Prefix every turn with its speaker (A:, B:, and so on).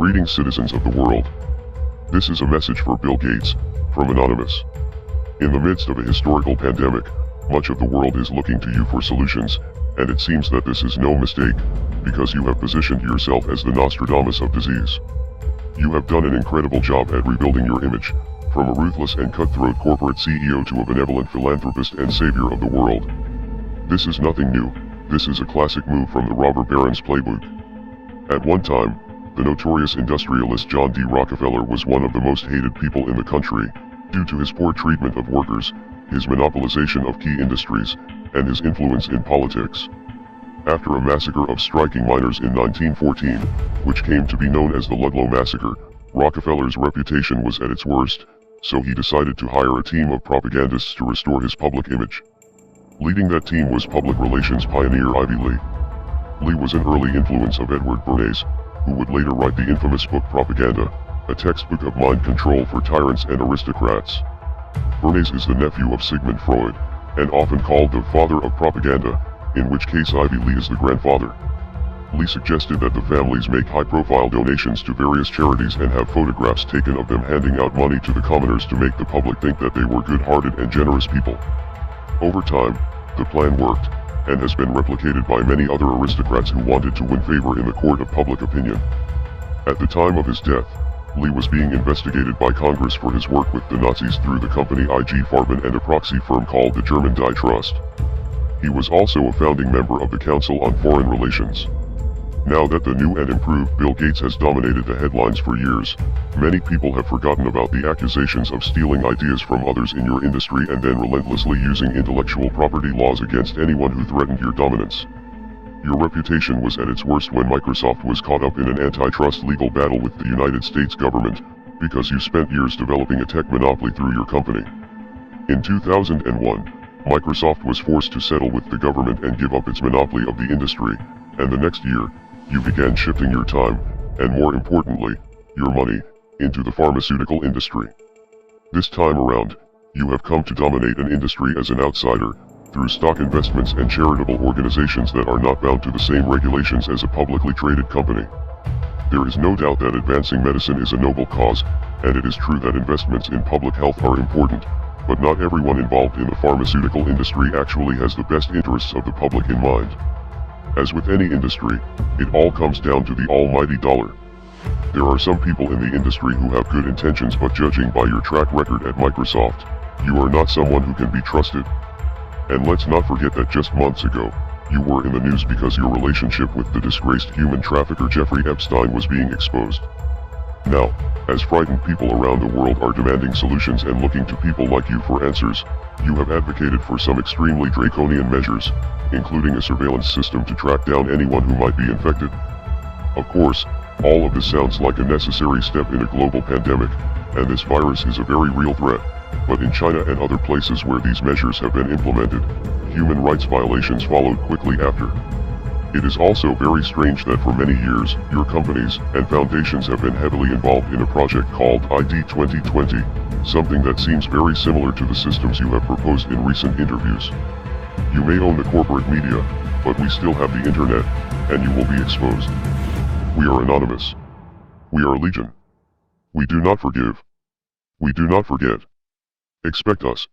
A: Greetings, citizens of the world. This is a message for Bill Gates, from Anonymous. In the midst of a historical pandemic, much of the world is looking to you for solutions, and it seems that this is no mistake, because you have positioned yourself as the Nostradamus of disease. You have done an incredible job at rebuilding your image, from a ruthless and cutthroat corporate CEO to a benevolent philanthropist and savior of the world. This is nothing new, this is a classic move from the robber baron's playbook. At one time, the notorious industrialist John D. Rockefeller was one of the most hated people in the country, due to his poor treatment of workers, his monopolization of key industries, and his influence in politics. After a massacre of striking miners in 1914, which came to be known as the Ludlow Massacre, Rockefeller's reputation was at its worst, so he decided to hire a team of propagandists to restore his public image. Leading that team was public relations pioneer Ivy Lee. Lee was an early influence of Edward Bernays, who would later write the infamous book Propaganda, a textbook of mind control for tyrants and aristocrats. Bernays is the nephew of Sigmund Freud, and often called the father of propaganda, in which case Ivy Lee is the grandfather. Lee suggested that the families make high-profile donations to various charities and have photographs taken of them handing out money to the commoners to make the public think that they were good-hearted and generous people. Over time, the plan worked, and has been replicated by many other aristocrats who wanted to win favor in the court of public opinion. At the time of his death, Lee was being investigated by Congress for his work with the Nazis through the company IG Farben and a proxy firm called the German Die Trust. He was also a founding member of the Council on Foreign Relations. Now that the new and improved Bill Gates has dominated the headlines for years, many people have forgotten about the accusations of stealing ideas from others in your industry and then relentlessly using intellectual property laws against anyone who threatened your dominance. Your reputation was at its worst when Microsoft was caught up in an antitrust legal battle with the United States government, because you spent years developing a tech monopoly through your company. In 2001, Microsoft was forced to settle with the government and give up its monopoly of the industry, and the next year, you began shifting your time, and more importantly, your money, into the pharmaceutical industry. This time around, you have come to dominate an industry as an outsider, through stock investments and charitable organizations that are not bound to the same regulations as a publicly traded company. There is no doubt that advancing medicine is a noble cause, and it is true that investments in public health are important, but not everyone involved in the pharmaceutical industry actually has the best interests of the public in mind. As with any industry, it all comes down to the almighty dollar. There are some people in the industry who have good intentions, but judging by your track record at Microsoft, you are not someone who can be trusted. And let's not forget that just months ago, you were in the news because your relationship with the disgraced human trafficker Jeffrey Epstein was being exposed. Now, as frightened people around the world are demanding solutions and looking to people like you for answers, you have advocated for some extremely draconian measures, including a surveillance system to track down anyone who might be infected. Of course, all of this sounds like a necessary step in a global pandemic, and this virus is a very real threat, but in China and other places where these measures have been implemented, human rights violations followed quickly after. It is also very strange that for many years, your companies and foundations have been heavily involved in a project called ID 2020, something that seems very similar to the systems you have proposed in recent interviews. You may own the corporate media, but we still have the internet, and you will be exposed. We are anonymous. We are legion. We do not forgive. We do not forget. Expect us.